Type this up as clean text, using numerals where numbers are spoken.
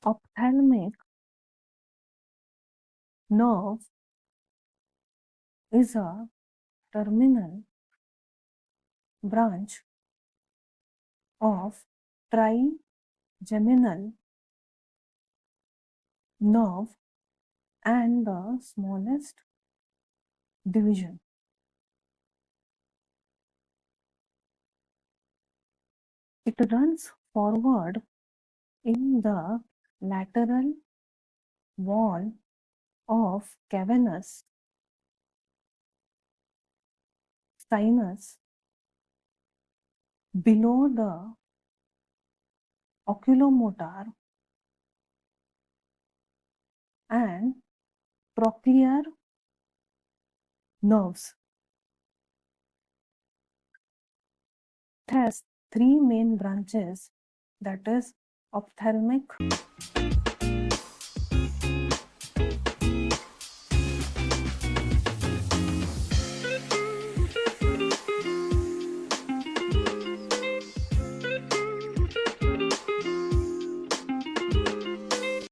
Ophthalmic nerve is a terminal branch of trigeminal nerve and the smallest division. It runs forward in the lateral wall of cavernous sinus below the oculomotor and trochlear nerves. It has three main branches, that is ophthalmic,